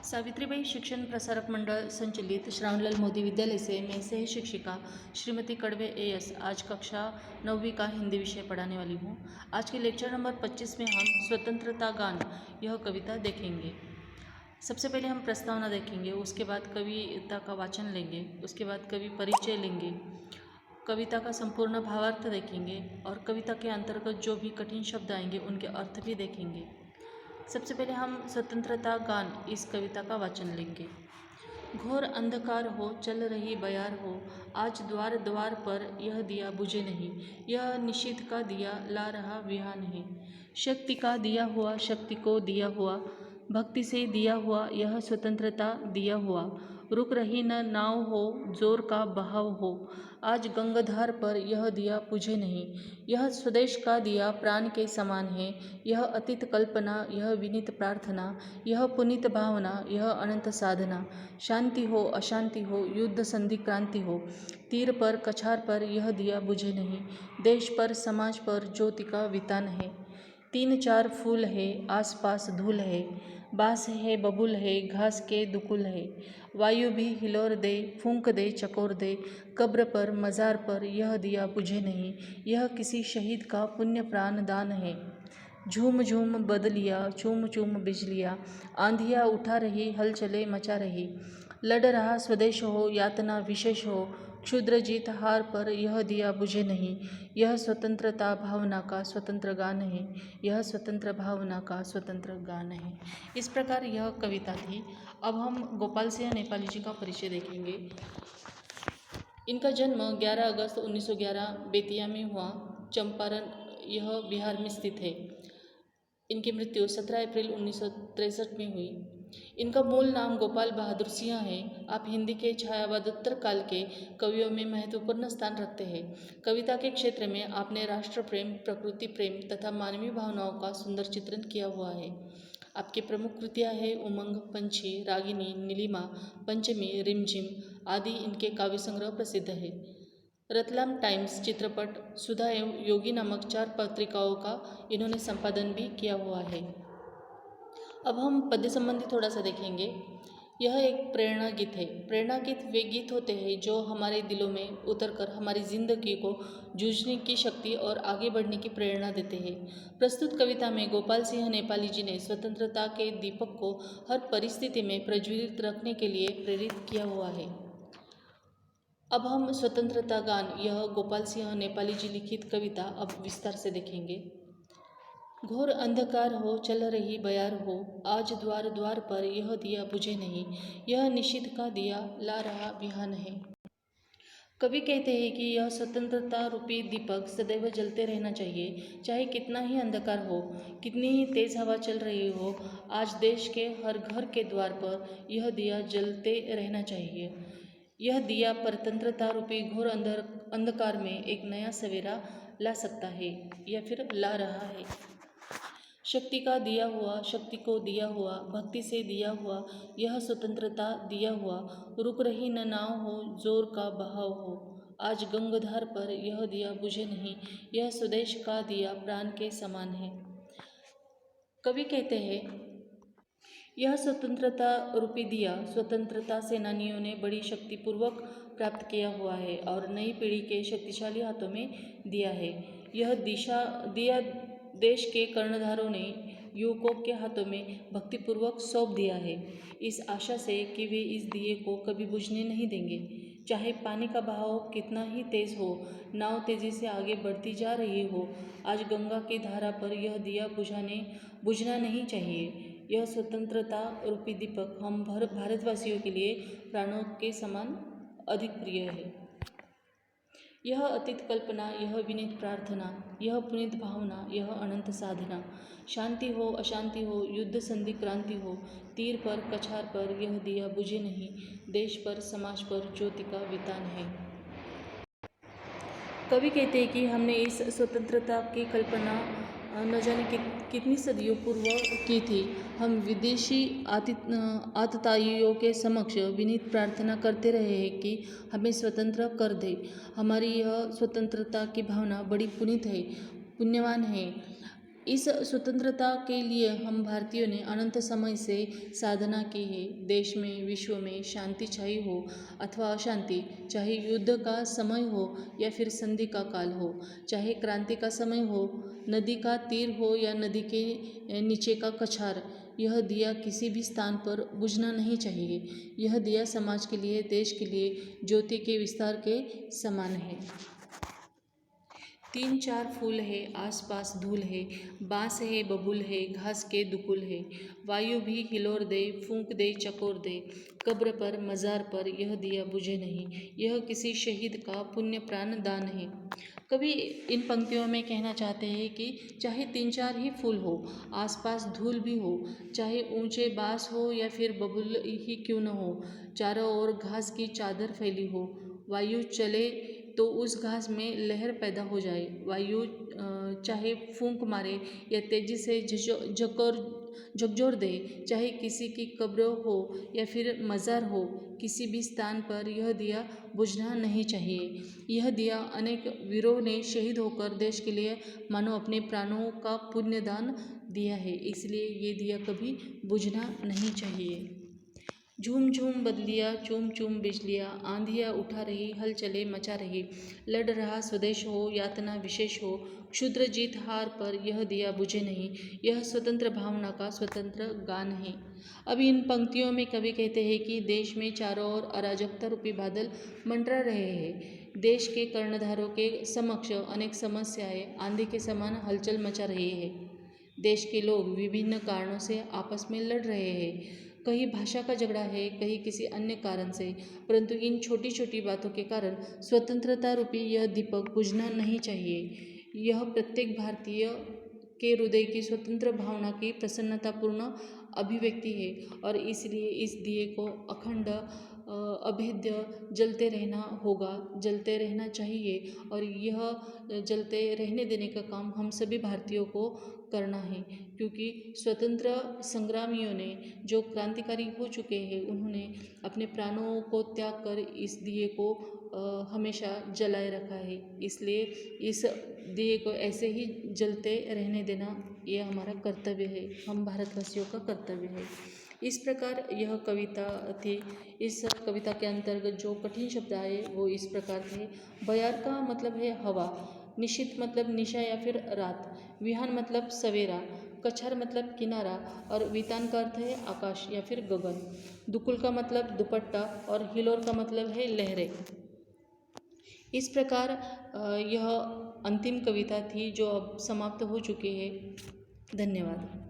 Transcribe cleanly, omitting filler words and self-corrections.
सावित्रीबाई शिक्षण प्रसारक मंडल संचालित श्रावणलाल मोदी विद्यालय से मैं सह शिक्षिका श्रीमती कड़वे एएस आज कक्षा 9वीं का हिंदी विषय पढ़ाने वाली हूँ। आज के लेक्चर नंबर 25 में हम स्वतंत्रता गान यह कविता देखेंगे। सबसे पहले हम प्रस्तावना देखेंगे, उसके बाद कविता का वाचन लेंगे, उसके बाद कवि परिचय लेंगे, कविता का संपूर्ण भावार्थ देखेंगे और कविता के अंतर्गत जो भी कठिन शब्द आएंगे उनके अर्थ भी देखेंगे। सबसे पहले हम स्वतंत्रता गान इस कविता का वाचन लेंगे। घोर अंधकार हो, चल रही बयार हो, आज द्वार द्वार पर यह दिया बुझे नहीं, यह निशीथ का दिया ला रहा विहान है। शक्ति का दिया हुआ, शक्ति को दिया हुआ, भक्ति से दिया हुआ, यह स्वतंत्रता दिया हुआ। रुक रही न नाव हो, जोर का बहाव हो, आज गंगाधार पर यह दिया बुझे नहीं, यह स्वदेश का दिया प्राण के समान है। यह अतीत कल्पना, यह विनीत प्रार्थना, यह पुनीत भावना, यह अनंत साधना। शांति हो, अशांति हो, युद्ध संधि क्रांति हो, तीर पर कछार पर यह दिया बुझे नहीं, देश पर समाज पर ज्योति का वितान है। 3-4 फूल है, आसपास धूल है, बांस है, बबूल है, घास के दुकुल है। वायु भी हिलोर दे, फूंक दे, चकोर दे, कब्र पर मज़ार पर यह दिया बुझे नहीं, यह किसी शहीद का पुण्य प्राण दान है। झूम झूम बदलिया, चूम चूम बिजलियाँ, आंधियाँ उठा रही, हलचले मचा रही। लड़ रहा स्वदेश हो, यातना विशेष हो, क्षुद्र जीत हार पर यह दिया बुझे नहीं, यह स्वतंत्रता भावना का स्वतंत्र गान है, यह स्वतंत्र भावना का स्वतंत्र गान है। इस प्रकार यह कविता थी। अब हम गोपाल सिंह नेपाली जी का परिचय देखेंगे। इनका जन्म 11 अगस्त 1911 बेतिया में हुआ। चंपारण यह बिहार में स्थित है। इनकी मृत्यु 17 अप्रैल 1963 में हुई। इनका मूल नाम गोपाल बहादुर सिंह है। आप हिंदी के छायावादोत्तर काल के कवियों में महत्वपूर्ण स्थान रखते हैं। कविता के क्षेत्र में आपने राष्ट्र प्रेम, प्रकृति प्रेम तथा मानवीय भावनाओं का सुंदर चित्रण किया हुआ है। आपकी प्रमुख कृतियाँ हैं उमंग, पंछी, रागिनी, नीलिमा, पंचमी, रिमझिम आदि इनके काव्य संग्रह प्रसिद्ध है। रतलाम टाइम्स, चित्रपट, सुधा एवं योगी नामक 4 पत्रिकाओं का इन्होंने संपादन भी किया हुआ है। अब हम पद्य संबंधी थोड़ा सा देखेंगे। यह एक प्रेरणा गीत है। प्रेरणा गीत वे गीत होते हैं जो हमारे दिलों में उतरकर हमारी जिंदगी को जूझने की शक्ति और आगे बढ़ने की प्रेरणा देते हैं। प्रस्तुत कविता में गोपाल सिंह नेपाली जी ने स्वतंत्रता के दीपक को हर परिस्थिति में प्रज्वलित रखने के लिए प्रेरित किया हुआ है। अब हम स्वतंत्रता गान यह गोपाल सिंह नेपाली जी लिखित कविता अब विस्तार से देखेंगे। घोर अंधकार हो, चल रही बयार हो, आज द्वार द्वार पर यह दिया बुझे नहीं, यह निशीथ का दिया ला रहा विहान है। कवि कहते हैं कि यह स्वतंत्रता रूपी दीपक सदैव जलते रहना चाहिए, चाहे कितना ही अंधकार हो, कितनी ही तेज हवा चल रही हो। आज देश के हर घर के द्वार पर यह दिया जलते रहना चाहिए। यह दिया परतंत्रता रूपी घोर अंधकार में एक नया सवेरा ला सकता है या फिर ला रहा है। शक्ति का दिया हुआ, शक्ति को दिया हुआ, भक्ति से दिया हुआ, यह स्वतंत्रता दिया हुआ। रुक रही न नाव हो, जोर का बहाव हो, आज गंगाधार पर यह दिया बुझे नहीं, यह स्वदेश का दिया प्राण के समान है। कवि कहते हैं यह स्वतंत्रता रूपी दिया स्वतंत्रता सेनानियों ने बड़ी शक्तिपूर्वक प्राप्त किया हुआ है और नई पीढ़ी के शक्तिशाली हाथों में दिया है। यह दिया देश के कर्णधारों ने युवकों के हाथों में भक्तिपूर्वक सौंप दिया है, इस आशा से कि वे इस दिए को कभी बुझने नहीं देंगे। चाहे पानी का बहाव कितना ही तेज हो, नाव तेजी से आगे बढ़ती जा रही हो, आज गंगा की धारा पर यह दिया बुझना नहीं चाहिए। यह स्वतंत्रता रूपी दीपक हम भारतवासियों के लिए प्राणों के समान अधिक प्रिय है। यह अतीत कल्पना, यह विनीत प्रार्थना, यह पुनीत भावना, यह अनंत साधना। शांति हो, अशांति हो, युद्ध संधि क्रांति हो, तीर पर कछार पर यह दिया बुझे नहीं, देश पर समाज पर ज्योति का वितान है। कवि कहते हैं कि हमने इस स्वतंत्रता की कल्पना न जाने कितनी सदियों पूर्व की थी। हम विदेशी आतताइयों के समक्ष विनीत प्रार्थना करते रहे हैं कि हमें स्वतंत्र कर दे। हमारी यह स्वतंत्रता की भावना बड़ी पुनीत है, पुण्यवान है। इस स्वतंत्रता के लिए हम भारतीयों ने अनंत समय से साधना की है। देश में, विश्व में शांति चाहिए हो अथवा अशांति, चाहे युद्ध का समय हो या फिर संधि का काल हो, चाहे क्रांति का समय हो, नदी का तीर हो या नदी के नीचे का कछार, यह दिया किसी भी स्थान पर बुझना नहीं चाहिए। यह दिया समाज के लिए, देश के लिए ज्योति के विस्तार के समान है। 3-4 फूल है, आसपास धूल है, बाँस है, बबूल है, घास के दुकुल है, वायु भी हिलोर दे, फूंक दे, चकोर दे, कब्र पर, मज़ार पर यह दिया बुझे नहीं। यह किसी शहीद का पुण्य प्राण दान है। कवि इन पंक्तियों में कहना चाहते हैं कि चाहे 3-4 ही फूल हो, आसपास धूल भी हो, चाहे ऊंचे बाँस हो या फिर बबूल ही क्यों न हो, चारों ओर घास की चादर फैली हो, वायु चले तो उस घास में लहर पैदा हो जाए, वायु चाहे फूंक मारे या तेजी से झकझोर दे, चाहे किसी की कब्र हो या फिर मज़ार हो, किसी भी स्थान पर यह दिया बुझना नहीं चाहिए। यह दिया अनेक वीरों ने शहीद होकर देश के लिए मानो अपने प्राणों का पुण्यदान दिया है, इसलिए ये दिया कभी बुझना नहीं चाहिए। झूम झूम बदलियाँ, चूम चूम बिजलियाँ, आंधियाँ उठा रही, हलचलें मचा रही, लड़ रहा स्वदेश हो, यातना विशेष हो, क्षुद्र जीत हार पर यह दिया बुझे नहीं। यह स्वतंत्र भावना का स्वतंत्र गान है। अब इन पंक्तियों में कवि कहते हैं कि देश में चारों ओर अराजकता रूपी बादल मंडरा रहे हैं। देश के कर्णधारों के समक्ष अनेक समस्याएं आंधी के समान हलचल मचा रही है। देश के लोग विभिन्न कारणों से आपस में लड़ रहे हैं, कहीं भाषा का झगड़ा है, कहीं किसी अन्य कारण से, परंतु इन छोटी छोटी बातों के कारण स्वतंत्रता रूपी यह दीपक बुझना नहीं चाहिए। यह प्रत्येक भारतीय के हृदय की स्वतंत्र भावना की प्रसन्नतापूर्ण अभिव्यक्ति है और इसलिए इस दिए को अखंड अभेद्य जलते रहना होगा, जलते रहना चाहिए और यह जलते रहने देने का काम हम सभी भारतीयों को करना है, क्योंकि स्वतंत्र संग्रामियों ने जो क्रांतिकारी हो चुके हैं, उन्होंने अपने प्राणों को त्याग कर इस दिए को हमेशा जलाए रखा है। इसलिए इस दिए को ऐसे ही जलते रहने देना ये हमारा कर्तव्य है, हम भारतवासियों का कर्तव्य है। इस प्रकार यह कविता थी। इस कविता के अंतर्गत जो कठिन शब्द आए वो इस प्रकार थे। बयार का मतलब है हवा, निशित मतलब निशा या फिर रात, विहान मतलब सवेरा, कछार मतलब किनारा और वितान का अर्थ है आकाश या फिर गगन, दुकुल का मतलब दुपट्टा और हिलोर का मतलब है लहरें। इस प्रकार यह अंतिम कविता थी जो अब समाप्त हो चुकी है। धन्यवाद।